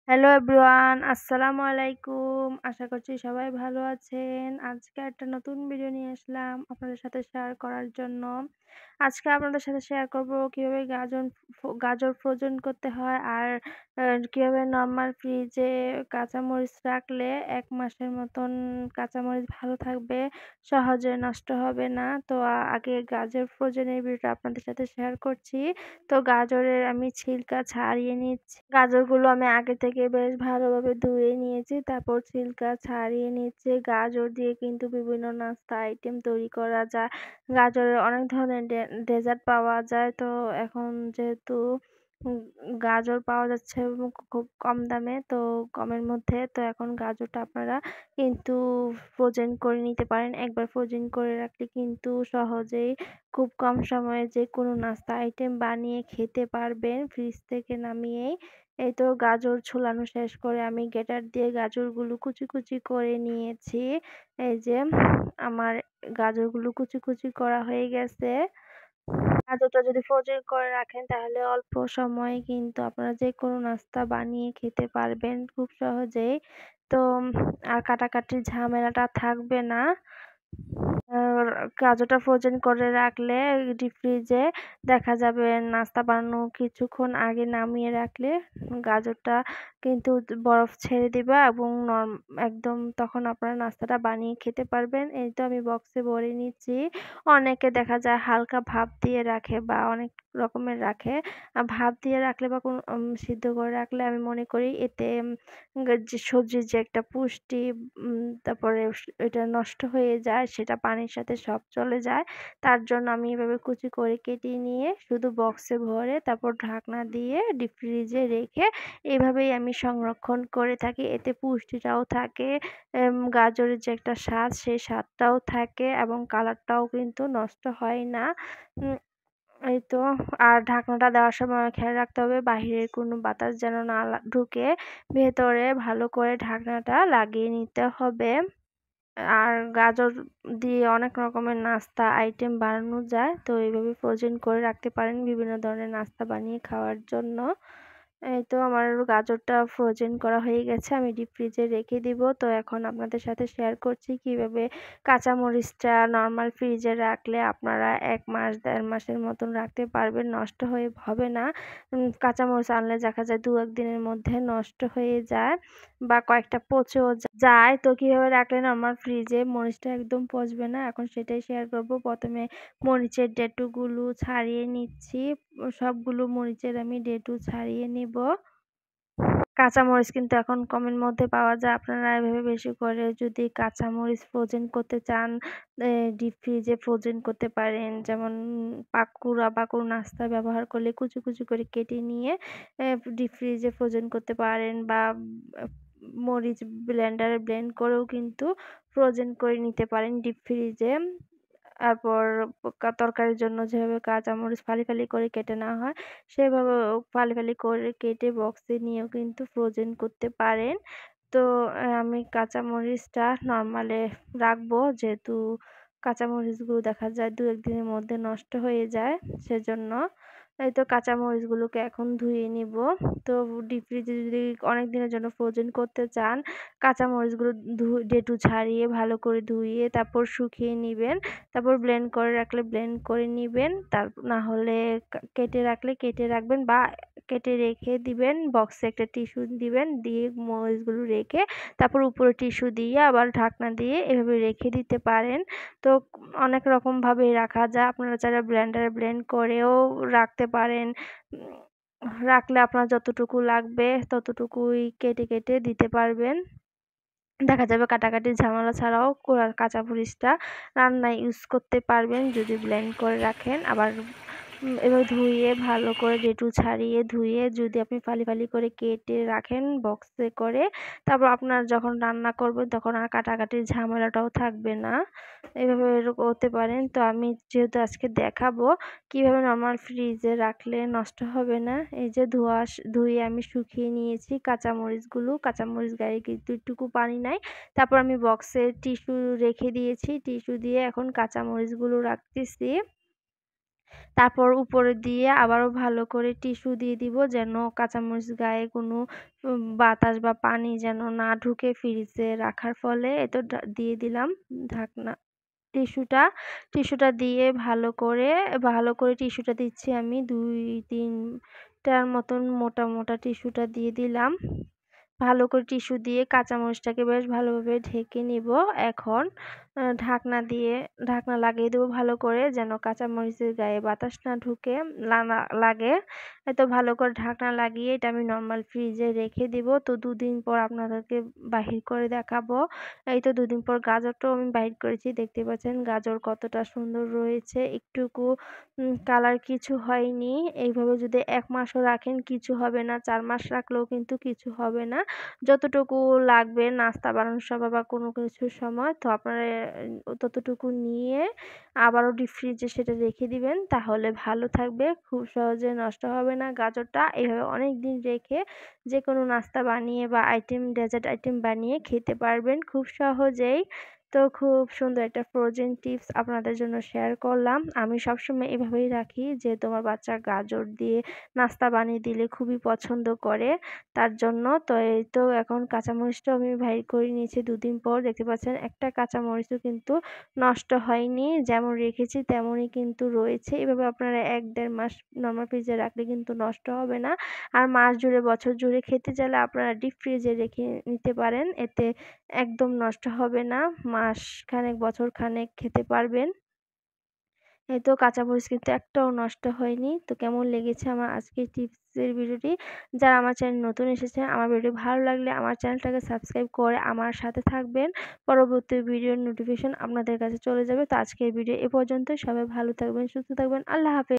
Hello everyone, আসসালামু আলাইকুম। আশা করছি সবাই ভালো আছেন। আজকে একটা নতুন ভিডিও নিয়ে আসলাম আপনাদের সাথে শেয়ার করার জন্য। আজকে আপনাদের সাথে শেয়ার করব কিভাবে গাজর ফ্রোজেন করতে হয় আর কিভাবে নরমাল ফ্রিজে কাঁচামরিচ রাখলে ১ মাসের মতন কাঁচামরিচ ভালো থাকবে, সহজে নষ্ট হবে না। তো আগে গাজর ফ্রোজেনের ভিডিওটা আপনাদের সাথে শেয়ার করছি। তো গাজরের আমি ছিলকা ছাড়িয়ে নিচ্ছি। গাজরগুলো আমি আগে থেকে বেশ ভালোভাবে ধুয়ে নিয়েছি। তারপর ছিলকা ছাড়িয়ে নিচ্ছি। গাজর দিয়ে কিন্তু বিভিন্ন নাস্তা আইটেম তৈরি করা যায়। গাজরের অনেক ধরনের ডেজার্ট পাওয়া যায়। তো এখন যেহেতু উম গাজর পাওয়া যাচ্ছে খুব কম দামে, তো কমের মধ্যে, তো এখন গাজরটা আপনারা কিন্তু ফ্রোজেন করে নিতে পারেন। একবার ফ্রোজেন করে রাখলে কিন্তু সহজেই খুব কম সময়ে যেকোনো নাস্তা আইটেম বানিয়ে খেতে পারবেন ফ্রিজ থেকে নামিয়েই। এই তো গাজর ছুলানো শেষ করে আমি গ্রেটার দিয়ে গাজরগুলো কুচি কুচি করে নিয়েছি। এই যে আমার গাজরগুলো কুচি কুচি করা হয়ে গেছে। গাজরটা যদি ফ্রোজেন করে রাখেন তাহলে অল্প সময়ে কিন্তু আপনারা যেকোনো নাস্তা বানিয়ে খেতে পারবেন খুব সহজেই। তো আর কাটাকাটির ঝামেলাটা থাকবে না। আর গাজরটা ফ্রোজেন করে রাখলে ডিপ ফ্রিজে দেখা যাবে নাস্তা বানানোর কিছুক্ষণ আগে নামিয়ে রাখলে গাজরটা কিন্তু বরফ ছেড়ে দিবে এবং একদম তখন আপনারা নাস্তাটা বানিয়ে খেতে পারবেন। এই তো আমি বক্সে ভরে নিচ্ছি। অনেকে দেখা যায় হালকা ভাপ দিয়ে রাখে বা অনেক রকমের রাখে। ভাপ দিয়ে রাখলে বা সিদ্ধ করে রাখলে আমি মনে করি এতে যে সবজির যে একটা পুষ্টি তারপরে এটা নষ্ট হয়ে যায়, সেটা পানির সাথে সব চলে যায়। তার জন্য আমি এভাবে কুচি করে কেটে নিয়ে শুধু বক্সে ভরে তারপর ঢাকনা দিয়ে ডিপ ফ্রিজে রেখে এভাবেই আমি সংরক্ষণ করে থাকি। এতে পুষ্টিটাও থাকে, গাজরের যে একটা স্বাদ সেই স্বাদটাও থাকে এবং কালারটাও কিন্তু নষ্ট হয় না। উম এই তো। আর ঢাকনাটা দেওয়ার সময় খেয়াল রাখতে হবে বাহিরের কোনো বাতাস যেন না ঢুকে। ভেতরে ভালো করে ঢাকনাটা লাগিয়ে নিতে হবে। আর গাজর দিয়ে অনেক রকমের নাস্তা আইটেম বানানো যায়। তো এইভাবে ফ্রোজেন করে রাখতে পারেন বিভিন্ন ধরনের নাস্তা বানিয়ে খাওয়ার জন্য। এই তো আমার গাজরটা ফ্রোজেন করা হয়ে গেছে। আমি ডিপ ফ্রিজে রেখে দিব। তো এখন আপনাদের সাথে শেয়ার করছি কিভাবে কাঁচামরিচটা নরমাল ফ্রিজে রাখলে আপনারা ১ মাস ১.৫ মাসের মতন রাখতে পারবেন। নষ্ট হবে না। কাঁচামরিচ আনলে দেখা যায় ২-১ দিনের মধ্যে নষ্ট হয়ে যায় বা কয়েকটা পচেও যায়। তো কিভাবে রাখলে নরমাল ফ্রিজে মরিচটা একদম পচবে না, এখন সেটাই শেয়ার করব। প্রথমে মরিচের ডেটুগুলো ছাড়িয়ে নিচ্ছি। সবগুলো মরিচের আমি ডেটু ছাড়িয়ে নিব। কাঁচামরিচ কিন্তু এখন কমের মধ্যে পাওয়া যায়। আপনারা এভাবে বেশি করে যদি কাঁচামরিচ ফ্রোজেন করতে চান, ডিপ ফ্রিজে ফ্রোজেন করতে পারেন। যেমন পাকুড়া বা কোনো নাস্তায় ব্যবহার করলে কুচি কুচি করে কেটে নিয়ে ডিপ ফ্রিজে ফ্রোজেন করতে পারেন বা আ মরিচ ব্লেন্ডারে ব্লেন্ড করেও কিন্তু ফ্রোজেন করে নিতে পারেন ডিপ ফ্রিজে। তারপর তরকারির জন্য যেভাবে কাঁচামরিচ ফালি ফালি করে কেটে নেওয়া হয়, সেভাবেও ফালি ফালি করে কেটে বক্সে নিয়েও কিন্তু ফ্রোজেন করতে পারেন। তো আমি কাঁচামরিচটা নরমালে রাখবো, যেহেতু কাঁচামরিচগুলো দেখা যায় ২-১ দিনের মধ্যে নষ্ট হয়ে যায়, সেজন্য। এই তো কাঁচামরিচগুলোকে এখন ধুয়ে নিব। তো ডিপ ফ্রিজে যদি অনেক দিনের জন্য ফ্রোজেন করতে চান, কাঁচামরিচগুলো ডেটু ছাড়িয়ে ভালো করে ধুয়ে তারপর শুকিয়ে নিবেন। তারপর ব্লেন্ড করে রাখলে ব্লেন্ড করে নিবেন। না হলে কেটে রাখলে কেটে রাখবেন বা কেটে রেখে দিবেন। বক্সে একটা টিস্যু দিবেন, দিয়ে মরিচগুলো রেখে তারপর উপরে টিস্যু দিয়ে আবার ঢাকনা দিয়ে এভাবে রেখে দিতে পারেন। তো অনেক রকমভাবে রাখা যায়। আপনারা চাইলে ব্লেন্ডারে ব্লেন্ড করেও রাখতে পারেন। রাখলে আপনার যতটুকু লাগবে ততটুকুই কেটে কেটে দিতে পারবেন। দেখা যাবে কাটাকাটির ঝামেলা ছাড়াও কাঁচামরিচটা রান্নায় ইউজ করতে পারবেন যদি ব্লেন্ড করে রাখেন। আবার এভাবে ধুয়ে ভালো করে ডেটু ছাড়িয়ে ধুয়ে যদি আপনি ফালি ফালি করে কেটে রাখেন বক্সে করে, তারপর আপনার যখন রান্না করবেন তখন আর কাটাকাটির ঝামেলাটাও থাকবে না। এভাবে করতে পারেন। তো আমি যেহেতু আজকে দেখাবো কিভাবে নরমাল ফ্রিজে রাখলে নষ্ট হবে না। এই যে ধুয়ে আমি শুকিয়ে নিয়েছি কাঁচামরিচগুলো। কাঁচামরিচ গায়ে কিন্তু একটুকু পানি নাই। তারপর আমি বক্সে টিস্যু রেখে দিয়েছি। টিস্যু দিয়ে এখন কাঁচামরিচগুলো রাখতেছি। তারপর উপরে দিয়ে আবারও ভালো করে টিস্যু দিয়ে দিব যেন কাঁচামরিচ গায়ে কোনো বাতাস বা পানি যেন না ঢুকে ফ্রিজে রাখার ফলে এই তো দিয়ে দিলাম ঢাকনা টিস্যুটা দিয়ে ভালো করে টিস্যুটা দিচ্ছি আমি ২-৩ টার মতন মোটা টিস্যুটা দিয়ে দিলাম। ভালো করে টিস্যু দিয়ে কাঁচামরিচটাকে বেশ ভালোভাবে ঢেকে নিব। এখন ঢাকনা লাগিয়ে দেবো ভালো করে যেন কাঁচামরিচের গায়ে বাতাস না ঢুকে না লাগে। এই তো ভালো করে ঢাকনা লাগিয়ে এটা আমি নরমাল ফ্রিজে রেখে দিব। তো ২ দিন পর আপনাদেরকে বাহির করে দেখাবো। এই তো ২ দিন পর গাজরটাও আমি বাহির করেছি। দেখতে পাচ্ছেন গাজর কতটা সুন্দর রয়েছে। একটুকু কালার কিছু হয়নি। এইভাবে যদি ১ মাসও রাখেন কিছু হবে না। ৪ মাস রাখলেও কিন্তু কিছু হবে না। যতটুকু লাগবে নাস্তা বানানোর সময় বা কোনো কিছুর সময় তো আপনারা ততটুকু নিয়ে আবারও ডিপ ফ্রিজে সেটা রেখে দিবেন তাহলে ভালো থাকবে। খুব সহজে নষ্ট হবে না গাজরটা। এভাবে অনেকদিন রেখে যেকোনো নাস্তা বানিয়ে বা ডেজার্ট আইটেম বানিয়ে খেতে পারবেন খুব সহজেই। তো খুব সুন্দর একটা ফ্রোজেন টিপস আপনাদের জন্য শেয়ার করলাম। আমি সবসময় এভাবেই রাখি যে তোমার বাচ্চা গাজর দিয়ে নাস্তা বানিয়ে দিলে খুবই পছন্দ করে। তার জন্য তো এই তো এখন কাঁচামরিচটাও আমি বাহির করে নিয়েছি ২ দিন পর। দেখতে পাচ্ছেন একটা কাঁচামরিচও কিন্তু নষ্ট হয়নি। যেমন রেখেছি তেমনই কিন্তু রয়েছে। এভাবে আপনারা ১-১.৫ মাস নরমাল ফ্রিজে রাখলে কিন্তু নষ্ট হবে না। আর মাস জুড়ে বছর জুড়ে খেতে চাইলে আপনারা ডিপ ফ্রিজে রেখে নিতে পারেন। এতে একদম নষ্ট হবে না। মাসখানেক বছর খানেক খেতে পারবেন। এই তো কাঁচামরিচ কিন্তু একটাও নষ্ট হয়নি। তো কেমন লেগেছে আমার আজকের টিপসের ভিডিওটি? যারা আমার চ্যানেল নতুন এসেছেন আমার ভিডিও ভালো লাগলে আমার চ্যানেলটাকে সাবস্ক্রাইব করে আমার সাথে থাকবেন। পরবর্তী ভিডিওর নোটিফিকেশন আপনাদের কাছে চলে যাবে। তো আজকের ভিডিও এ পর্যন্তই। সবাই ভালো থাকবেন, সুস্থ থাকবেন। আল্লাহ হাফেজ।